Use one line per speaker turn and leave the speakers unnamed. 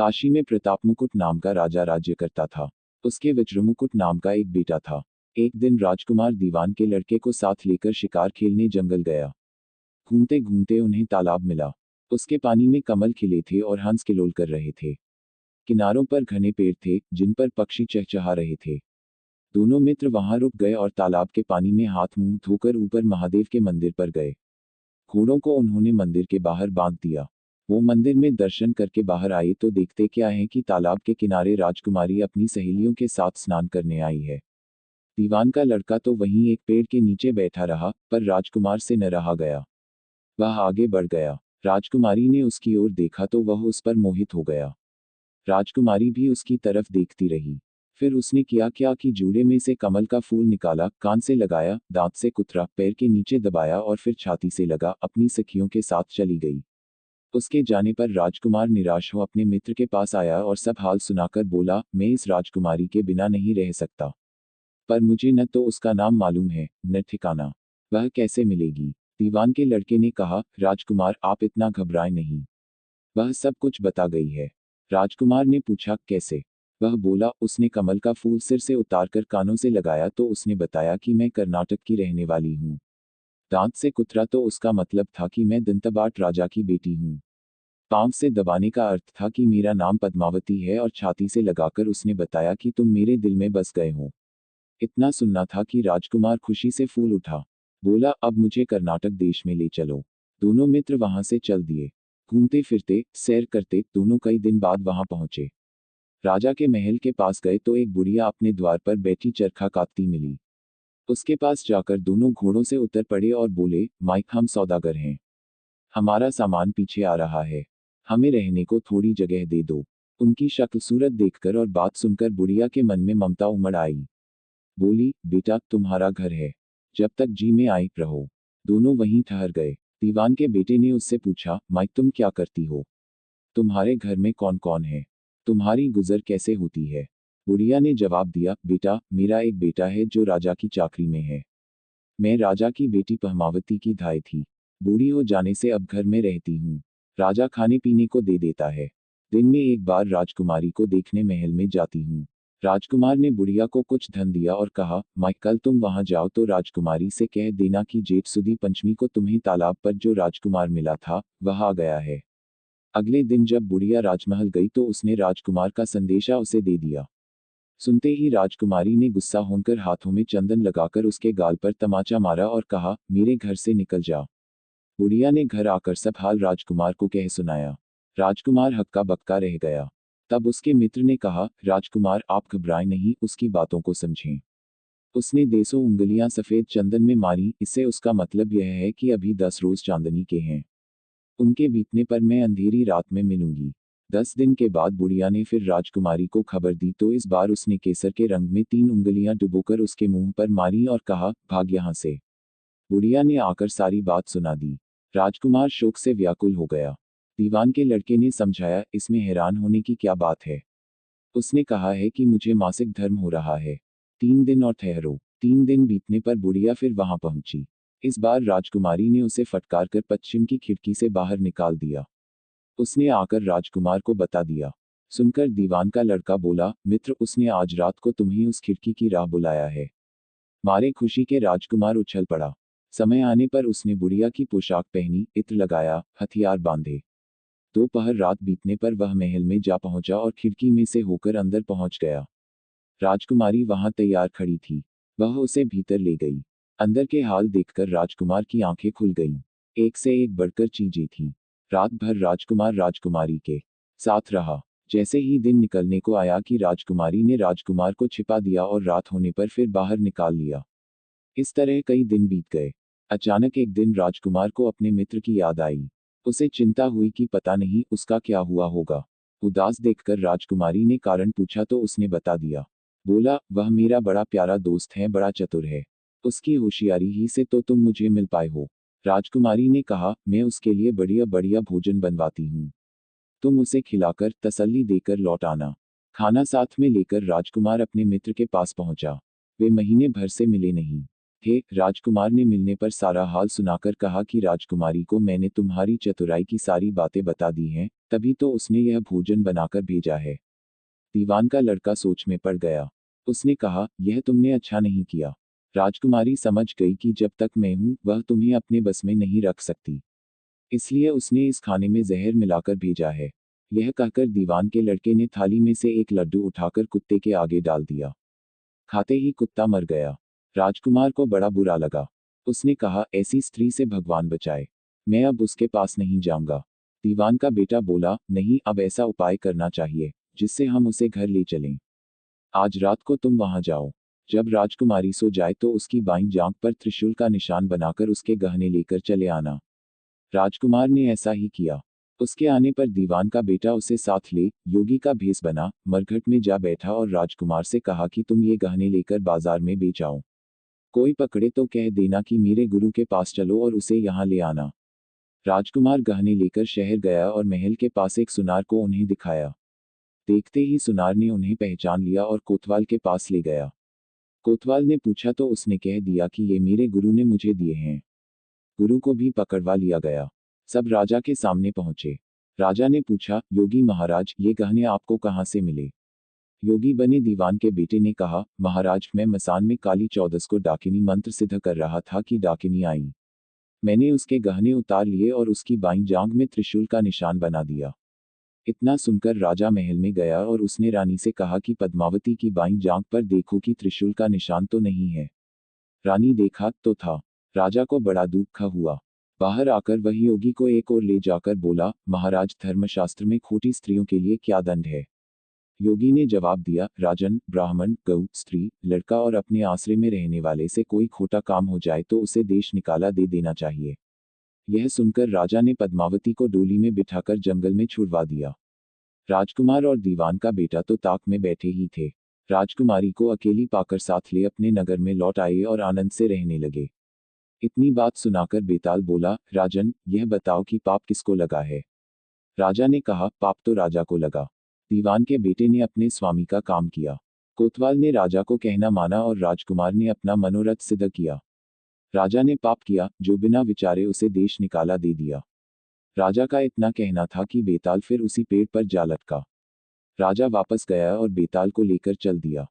काशी में प्रतापमुकुट नाम का राजा राज्य करता था। उसके वज्रमुकुट नाम का एक बेटा था। एक दिन राजकुमार दीवान के लड़के को साथ लेकर शिकार खेलने जंगल गया। घूमते घूमते उन्हें तालाब मिला। उसके पानी में कमल खिले थे और हंस किलोल कर रहे थे। किनारों पर घने पेड़ थे जिन पर पक्षी चहचहा रहे थे। दोनों मित्र वहां रुक गए और तालाब के पानी में हाथ मुंह धोकर ऊपर महादेव के मंदिर पर गए। घोड़ों को उन्होंने मंदिर के बाहर बांध दिया। वो मंदिर में दर्शन करके बाहर आए तो देखते क्या है कि तालाब के किनारे राजकुमारी अपनी सहेलियों के साथ स्नान करने आई है। दीवान का लड़का तो वहीं एक पेड़ के नीचे बैठा रहा, पर राजकुमार से न रहा गया। वह आगे बढ़ गया। राजकुमारी ने उसकी ओर देखा तो वह उस पर मोहित हो गया। राजकुमारी भी उसकी तरफ देखती रही। फिर उसने किया क्या कि जूड़े में से कमल का फूल निकाला, कान से लगाया, दांत से कुतरा, पैर के नीचे दबाया और फिर छाती से लगा अपनी सखियों के साथ चली गई। उसके जाने पर राजकुमार निराश हो अपने मित्र के पास आया और सब हाल सुनाकर बोला, मैं इस राजकुमारी के बिना नहीं रह सकता। पर मुझे न तो उसका नाम मालूम है, न ठिकाना। वह कैसे मिलेगी? दीवान के लड़के ने कहा, राजकुमार आप इतना घबराएं नहीं। वह सब कुछ बता गई है। राजकुमार ने पूछा, कैसे? वह बोला, उसने कमल का फूल सिर से उतारकर कानों से लगाया तो उसने बताया कि मैं कर्नाटक की रहने वाली हूँ। दांत से कुतरा तो उसका मतलब था कि मैं दंतबाट राजा की बेटी हूँ। पांव से दबाने का अर्थ था कि मेरा नाम पद्मावती है और छाती से लगाकर उसने बताया कि तुम मेरे दिल में बस गए हो। इतना सुनना था कि राजकुमार खुशी से फूल उठा। बोला, अब मुझे कर्नाटक देश में ले चलो। दोनों मित्र वहां से चल दिए। घूमते फिरते सैर करते दोनों कई दिन बाद वहां पहुंचे। राजा के महल के पास गए तो एक बुढ़िया अपने द्वार पर बैठी चरखा काटती मिली। उसके पास जाकर दोनों घोड़ों से उतर पड़े और बोले, माइक हम सौदागर हैं। हमारा सामान पीछे आ रहा है। हमें रहने को थोड़ी जगह दे दो। उनकी शक्ल सूरत देखकर और बात सुनकर बुढ़िया के मन में ममता उमड़ आई। बोली, बेटा तुम्हारा घर है। जब तक जी में आई रहो। दोनों वहीं ठहर गए। दीवान के बेटे ने उससे पूछा, माइक तुम क्या करती हो? तुम्हारे घर में कौन कौन है? तुम्हारी गुजर कैसे होती है? बुढ़िया ने जवाब दिया, बेटा मेरा एक बेटा है जो राजा की चाकरी में है। मैं राजा की बेटी पद्मावती की धाई थी। बूढ़ी हो जाने से अब घर में रहती हूँ। राजा खाने पीने को दे देता है। दिन में एक बार राजकुमारी को देखने महल में जाती हूँ। राजकुमार ने बुढ़िया को कुछ धन दिया और कहा, माई कल तुम वहां जाओ तो राजकुमारी से कह देना कि जेठ सुदी पंचमी को तुम्हें तालाब पर जो राजकुमार मिला था वह आ गया है। अगले दिन जब बुढ़िया राजमहल गई तो उसने राजकुमार का संदेशा उसे दे दिया। सुनते ही राजकुमारी ने गुस्सा होकर हाथों में चंदन लगाकर उसके गाल पर तमाचा मारा और कहा, मेरे घर से निकल जा। बुढ़िया ने घर आकर सब हाल राजकुमार को कह सुनाया। राजकुमार हक्का बक्का रह गया। तब उसके मित्र ने कहा, राजकुमार आप घबराएं नहीं, उसकी बातों को समझें। उसने 150 उंगलियां सफेद चंदन में मारी, इससे उसका मतलब यह है कि अभी 10 रोज चांदनी के हैं। उनके बीतने पर मैं अंधेरी रात में मिलूंगी। 10 दिन के बाद बुढ़िया ने फिर राजकुमारी को खबर दी तो इस बार उसने केसर के रंग में 3 उंगलियां डुबोकर उसके मुंह पर मारी और कहा, भाग यहाँ से। बुढ़िया ने आकर सारी बात सुना दी। राजकुमार शोक से व्याकुल हो गया। दीवान के लड़के ने समझाया, इसमें हैरान होने की क्या बात है। उसने कहा है कि मुझे मासिक धर्म हो रहा है। 3 दिन और ठहरो। 3 दिन बीतने पर बुढ़िया फिर वहां पहुंची। इस बार राजकुमारी ने उसे फटकार कर पश्चिम की खिड़की से बाहर निकाल दिया। उसने आकर राजकुमार को बता दिया। सुनकर दीवान का लड़का बोला, मित्र उसने आज रात को तुम्हें उस खिड़की की राह बुलाया है। मारे खुशी के राजकुमार उछल पड़ा। समय आने पर उसने बुढ़िया की पोशाक पहनी, इत्र लगाया, हथियार बांधे। दोपहर रात बीतने पर वह महल में जा पहुंचा और खिड़की में से होकर अंदर पहुंच गया। राजकुमारी वहां तैयार खड़ी थी। वह उसे भीतर ले गई। अंदर के हाल देखकर राजकुमार की आंखें खुल गईं। एक से एक बढ़कर चीजें थीं। रात भर राजकुमार राजकुमारी के साथ रहा। जैसे ही दिन निकलने को आया कि राजकुमारी ने राजकुमार को छिपा दिया और रात होने पर फिर बाहर निकाल लिया। इस तरह कई दिन बीत गए। अचानक एक दिन राजकुमार को अपने मित्र की याद आई। उसे चिंता हुई कि पता नहीं उसका क्या हुआ होगा। उदास देखकर राजकुमारी ने कारण पूछा तो उसने बता दिया। बोला, वह मेरा बड़ा प्यारा दोस्त है, बड़ा चतुर है। उसकी होशियारी ही से तो तुम मुझे मिल पाए हो। राजकुमारी ने कहा, मैं उसके लिए बढ़िया बढ़िया भोजन बनवाती हूँ। तुम उसे खिलाकर तसल्ली देकर लौट आना। खाना साथ में लेकर राजकुमार अपने मित्र के पास पहुंचा। वे महीने भर से मिले नहीं। थे। राजकुमार ने मिलने पर सारा हाल सुनाकर कहा कि राजकुमारी को मैंने तुम्हारी चतुराई की सारी बातें बता दी हैं, तभी तो उसने यह भोजन बनाकर भेजा है। दीवान का लड़का सोच में पड़ गया। उसने कहा, यह तुमने अच्छा नहीं किया। राजकुमारी समझ गई कि जब तक मैं हूं वह तुम्हें अपने बस में नहीं रख सकती, इसलिए उसने इस खाने में जहर मिलाकर भेजा है। यह कहकर दीवान के लड़के ने थाली में से एक लड्डू उठाकर कुत्ते के आगे डाल दिया। खाते ही कुत्ता मर गया। राजकुमार को बड़ा बुरा लगा। उसने कहा, ऐसी स्त्री से भगवान बचाए, मैं अब उसके पास नहीं जाऊंगा। दीवान का बेटा बोला, नहीं, अब ऐसा उपाय करना चाहिए जिससे हम उसे घर ले चलें। आज रात को तुम वहां जाओ। जब राजकुमारी सो जाए तो उसकी बाईं जांघ पर त्रिशूल का निशान बनाकर उसके गहने लेकर चले आना। राजकुमार ने ऐसा ही किया। उसके आने पर दीवान का बेटा उसे साथ ले योगी का भेष बना मरघट में जा बैठा और राजकुमार से कहा कि तुम ये गहने लेकर बाजार में बेच आओ। कोई पकड़े तो कह देना कि मेरे गुरु के पास चलो और उसे यहाँ ले आना। राजकुमार गहने लेकर शहर गया और महल के पास एक सुनार को उन्हें दिखाया। देखते ही सुनार ने उन्हें पहचान लिया और कोतवाल के पास ले गया। कोतवाल ने पूछा तो उसने कह दिया कि ये मेरे गुरु ने मुझे दिए हैं। गुरु को भी पकड़वा लिया गया। सब राजा के सामने पहुंचे। राजा ने पूछा, योगी महाराज, ये गहने आपको कहाँ से मिले? योगी बने दीवान के बेटे ने कहा, महाराज, मैं मसान में काली चौदस को डाकिनी मंत्र सिद्ध कर रहा था कि डाकिनी आई। मैंने उसके गहने उतार लिए और उसकी बाईं जांघ में त्रिशूल का निशान बना दिया। इतना सुनकर राजा महल में गया और उसने रानी से कहा कि पद्मावती की बाईं जांघ पर देखो कि त्रिशूल का निशान तो नहीं है। रानी देखा तो था। राजा को बड़ा दुख हुआ। बाहर आकर वह योगी को एक ओर ले जाकर बोला, महाराज, धर्मशास्त्र में खोटी स्त्रियों के लिए क्या दंड है? योगी ने जवाब दिया, राजन, ब्राह्मण, गऊ, स्त्री, लड़का और अपने आश्रय में रहने वाले से कोई खोटा काम हो जाए तो उसे देश निकाला दे देना चाहिए। यह सुनकर राजा ने पद्मावती को डोली में बिठाकर जंगल में छुड़वा दिया। राजकुमार और दीवान का बेटा तो ताक में बैठे ही थे। राजकुमारी को अकेली पाकर साथ ले अपने नगर में लौट आए और आनंद से रहने लगे। इतनी बात सुनाकर बेताल बोला, राजन, यह बताओ कि पाप किसको लगा है? राजा ने कहा, पाप तो राजा को लगा। दीवान के बेटे ने अपने स्वामी का काम किया। कोतवाल ने राजा को कहना माना और राजकुमार ने अपना मनोरथ सिद्ध किया। राजा ने पाप किया, जो बिना विचारे उसे देश निकाला दे दिया। राजा का इतना कहना था कि बेताल फिर उसी पेड़ पर जा लटका। राजा वापस गया और बेताल को लेकर चल दिया।